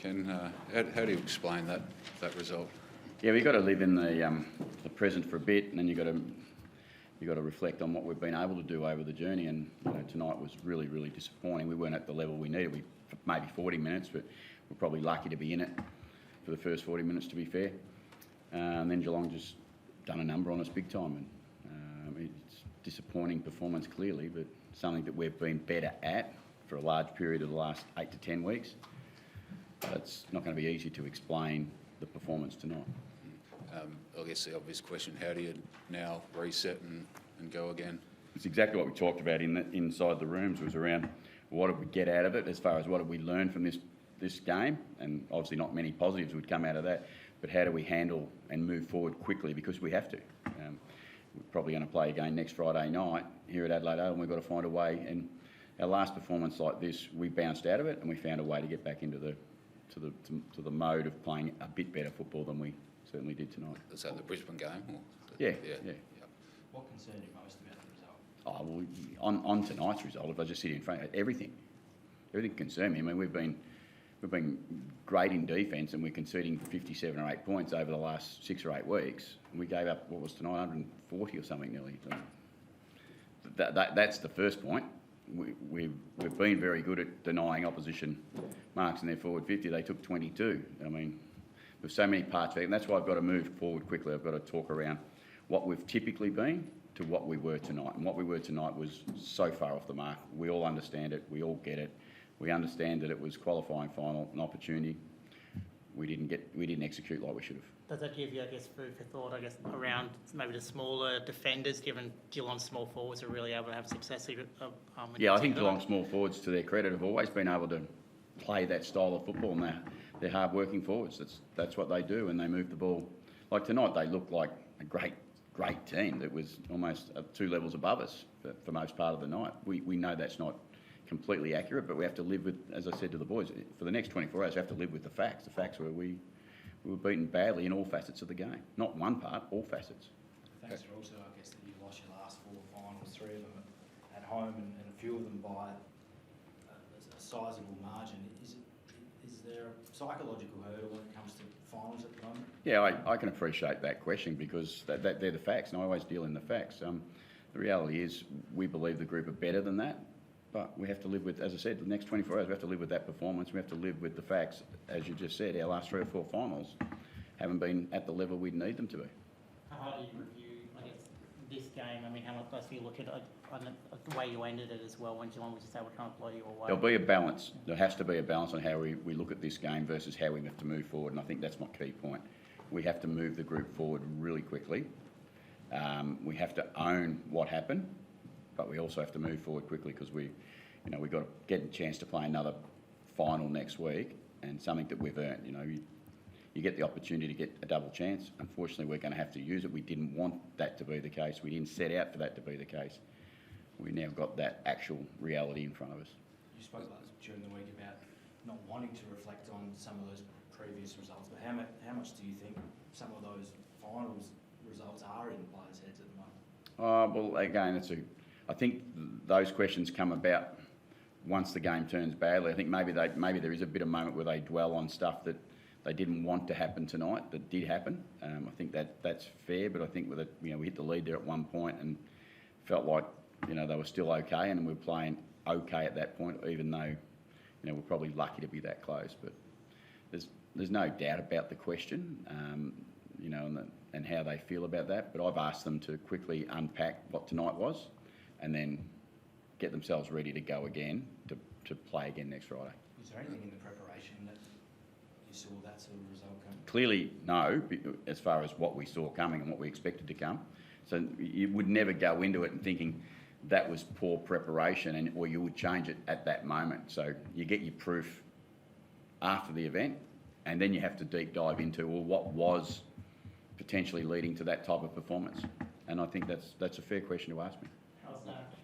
Ken. How do you explain that result? Yeah, we've got to live in the present for a bit, and then you've got to reflect on what we've been able to do over the journey. And tonight was really, really disappointing. We weren't at the level we needed. We maybe 40 minutes, but we're probably lucky to be in it for the first 40 minutes, to be fair. And then Geelong just done a number on us big time. And it's disappointing performance clearly, but something that we've been better at for a large period of the last 8 to 10 weeks. But it's not going to be easy to explain the performance tonight. I guess the obvious question, how do you now reset and go again? It's exactly what we talked about inside the rooms, was around what did we get out of it as far as what did we learn from this game, and obviously not many positives would come out of that, but how do we handle and move forward quickly, because we have to. We're probably going to play again next Friday night here at Adelaide, and we've got to find a way. And our last performance like this, we bounced out of it and we found a way to get back into the mode of playing a bit better football than we certainly did tonight. Is that the Brisbane game? Or yeah. What concerned you most about the result? Oh, well, on tonight's result, if I just sit in front of everything concerned me. I mean, we've been great in defence, and we're conceding 57 or 8 points over the last 6 or 8 weeks. And we gave up, what was tonight, 140 or something nearly. That's the first point. We've been very good at denying opposition marks in their forward 50. They took 22. I mean, there's so many parts of it, and that's why I've got to move forward quickly. I've got to talk around what we've typically been to what we were tonight. And what we were tonight was so far off the mark. We all understand it. We all get it. We understand that it was qualifying final, an opportunity. We didn't execute like we should have. Does that give you, I guess, food for thought, I guess, around maybe the smaller defenders, given Geelong's small forwards are really able to have success? Yeah, I think Geelong's small forwards, to their credit, have always been able to play that style of football, and they're hard-working forwards. That's what they do, and they move the ball. Like tonight, they looked like a great team that was almost 2 levels above us for most part of the night. We know that's not completely accurate, but we have to live with, as I said to the boys, for the next 24 hours, we have to live with the facts. The facts were we were beaten badly in all facets of the game. Not one part, all facets. Thanks for also, I guess, that you lost your last 4 finals, 3 of them at home, and a few of them by a sizable margin. Is there a psychological hurdle when it comes to finals at the moment? Yeah, I can appreciate that question, because they're the facts, and I always deal in the facts. The reality is we believe the group are better than that, but we have to live with, as I said, the next 24 hours, we have to live with that performance. We have to live with the facts. As you just said, our last 3 or 4 finals haven't been at the level we'd need them to be. How do you review, I guess, this game? I mean, how much do you look at the way you ended it as well, when Geelong was just able to kind of blow you away? There'll be a balance. There has to be a balance on how we look at this game versus how we have to move forward, and I think that's my key point. We have to move the group forward really quickly. We have to own what happened, but we also have to move forward quickly, because we've got to get a chance to play another final next week, and something that we've earned. You get the opportunity to get a double chance. Unfortunately, we're going to have to use it. We didn't want that to be the case. We didn't set out for that to be the case. We now got that actual reality in front of us. You spoke during the week about not wanting to reflect on some of those previous results, but how much do you think some of those finals results are in players' heads at the moment? Well, again, I think those questions come about once the game turns badly. I think maybe there is a bit of moment where they dwell on stuff that they didn't want to happen tonight that did happen. I think that's fair, but I think with it, we hit the lead there at one point and felt like they were still okay, and we were playing okay at that point, even though we're probably lucky to be that close. But there's no doubt about the question, and how they feel about that. But I've asked them to quickly unpack what tonight was, and then get themselves ready to go again to play again next Friday. Was there anything in the preparation that you saw that sort of result coming? Clearly, no, as far as what we saw coming and what we expected to come. So you would never go into it and thinking that was poor preparation, or you would change it at that moment. So you get your proof after the event, and then you have to deep dive into, well, what was potentially leading to that type of performance? And I think that's a fair question to ask me. How's that?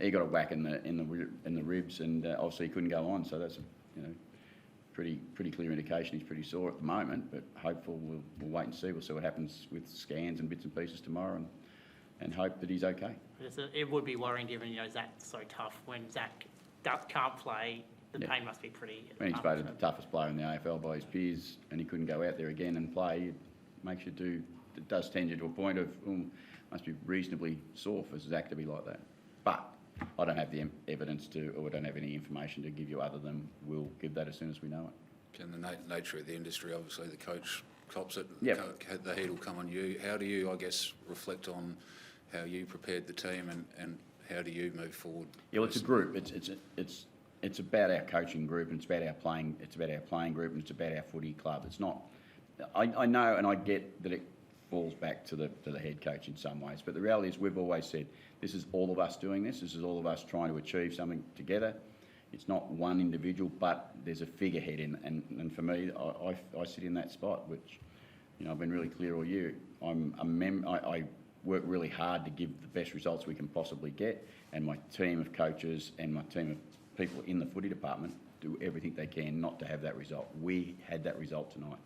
He got a whack in the ribs, and obviously he couldn't go on. So that's pretty clear indication he's pretty sore at the moment. But hopeful, we'll wait and see. We'll see what happens with scans and bits and pieces tomorrow, and hope that he's okay. It would be worrying, given Zach's so tough. When Zach can't play, the Yeah. pain must be pretty. When he's voted the toughest player in the AFL by his peers and he couldn't go out there again and play, it does tend you to a point of, must be reasonably sore for Zach to be like that. But I don't have the evidence or I don't have any information to give you other than we'll give that as soon as we know it. And the nature of the industry, obviously the coach cops it, Yep. the heat will come on you. How do you, I guess, reflect on how you prepared the team and how do you move forward? Yeah, well, it's a group. It's about our coaching group and it's about our playing group and it's about our footy club. It's not. I know and I get that it falls back to the head coach in some ways, but the reality is we've always said this is all of us doing this. This is all of us trying to achieve something together. It's not one individual, but there's a figurehead and for me, I sit in that spot, which, you know, I've been really clear all year. I work really hard to give the best results we can possibly get, and my team of coaches and my team of people in the footy department do everything they can not to have that result. We had that result tonight,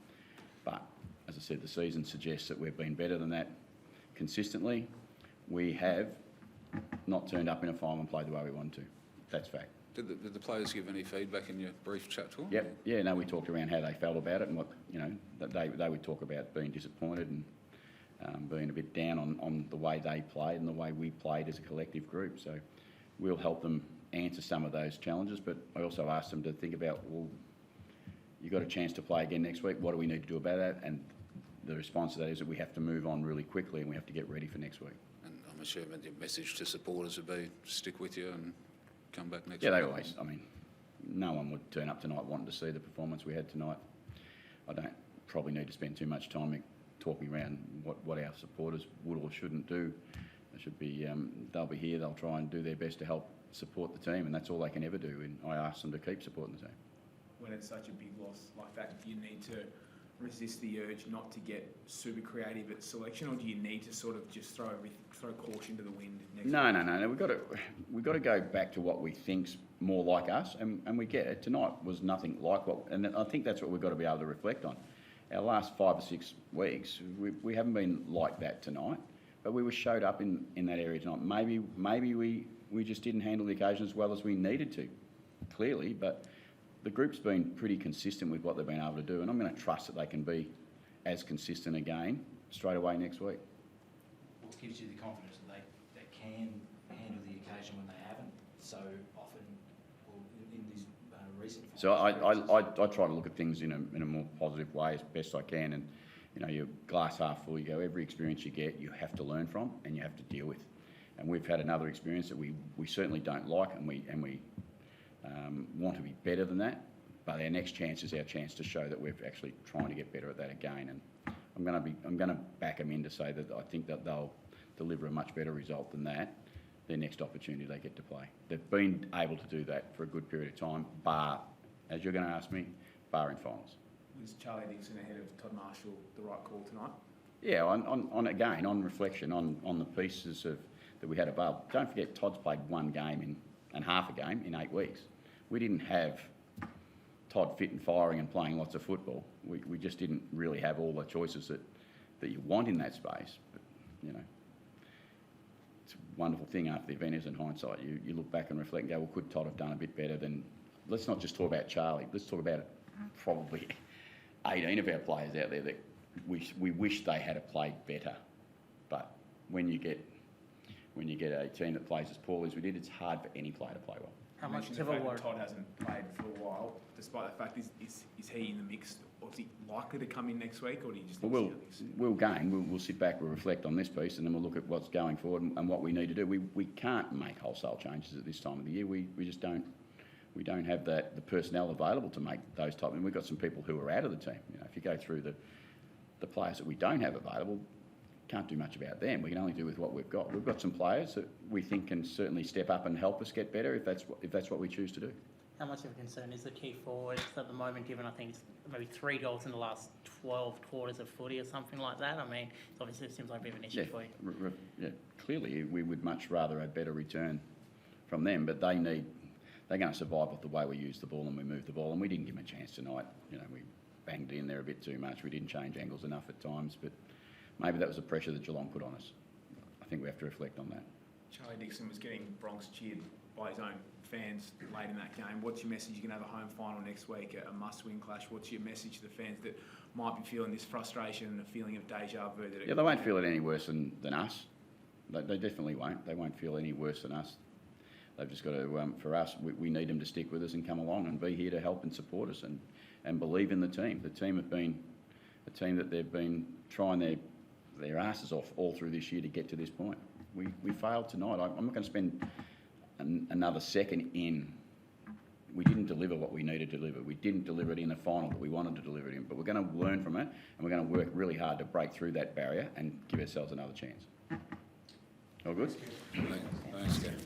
but as I said, the season suggests that we've been better than that consistently. We have not turned up in a final and played the way we wanted to. That's fact. Did the players give any feedback in your brief chat to them? Yep. Yeah, no, we talked around how they felt about it and what, you know, that they would talk about being disappointed and being a bit down on the way they played and the way we played as a collective group. So we'll help them answer some of those challenges, but I also asked them to think about, well, you got a chance to play again next week. What do we need to do about that? And the response to that is that we have to move on really quickly and we have to get ready for next week. And I'm assuming your message to supporters would be stick with you and come back next Yeah, week. they always, I mean, no one would turn up tonight wanting to see the performance we had tonight. I don't probably need to spend too much time talking around what our supporters would or shouldn't do. They should be, they'll be here, they'll try and do their best to help support the team, and that's all they can ever do, and I ask them to keep supporting the team. When it's such a big loss like that, do you need to resist the urge not to get super creative at selection, or do you need to sort of just throw caution to the wind next week? No. We've got to go back to what we think's more like us, and we get it. Tonight was nothing like what, and I think that's what we've got to be able to reflect on. Our last 5 or 6 weeks, we haven't been like that tonight, but we were showed up in that area tonight. Maybe we just didn't handle the occasion as well as we needed to, clearly, but the group's been pretty consistent with what they've been able to do, and I'm going to trust that they can be as consistent again straight away next week. What gives you the confidence that they can handle the occasion when they haven't so often, or in these recent? So I try to look at things in a more positive way as best I can, and you know, you're glass half full. You go, every experience you get, you have to learn from and you have to deal with. And we've had another experience that we certainly don't like, and we want to be better than that. But our next chance is our chance to show that we're actually trying to get better at that again. And I'm going to back them in to say that I think that they'll deliver a much better result than that their next opportunity they get to play. They've been able to do that for a good period of time, bar, as you're going to ask me, bar in finals. Was Charlie Dixon ahead of Todd Marshall the right call tonight? Yeah, on reflection, on the pieces that we had above. Don't forget, Todd's played one game and half a game in 8 weeks. We didn't have Todd fit and firing and playing lots of football. We just didn't really have all the choices that you want in that space. But, you know, it's a wonderful thing after the event is in hindsight. You look back and reflect and go, well, could Todd have done a bit better than... Let's not just talk about Charlie. Let's talk about probably 18 of our players out there that we wish they had played better. But when you get a team that plays as poorly as we did, it's hard for any player to play well. How much of of a a worry? Todd hasn't played for a while, despite the fact is he in the mix, or is he likely to come in next week, or do you just... Well, we'll sit back, we'll reflect on this piece, and then we'll look at what's going forward and what we need to do. We can't make wholesale changes at this time of the year. We just don't. We don't have the personnel available to make those type. And we've got some people who are out of the team. You know, if you go through the players that we don't have available, can't do much about them. We can only do with what we've got. We've got some players that we think can certainly step up and help us get better if that's what we choose to do. How much of a concern is the key forwards at the moment, given I think it's maybe 3 goals in the last 12 quarters of footy or something like that? I mean, obviously it seems like a bit of an issue for you. Yeah, clearly we would much rather a better return from them, but they're going to survive with the way we use the ball and we move the ball, and we didn't give them a chance tonight. You know, we banged in there a bit too much. We didn't change angles enough at times, but maybe that was the pressure that Geelong put on us. I think we have to reflect on that. Charlie Dixon was getting Bronx cheered by his own fans late in that game. What's your message? You're going to have a home final next week, a must-win clash. What's your message to the fans that might be feeling this frustration and a feeling of deja vu? Yeah, they won't feel it any worse than us. They definitely won't. They won't feel any worse than us. They've just got to, for us, we need them to stick with us and come along and be here to help and support us and believe in the team. The team have been a team that they've been trying their asses off all through this year to get to this point. We failed tonight. I'm not going to spend another second in. We didn't deliver what we needed to deliver. We didn't deliver it in the final that we wanted to deliver it in. But we're going to learn from it, and we're going to work really hard to break through that barrier and give ourselves another chance. All good? Thanks, Ken.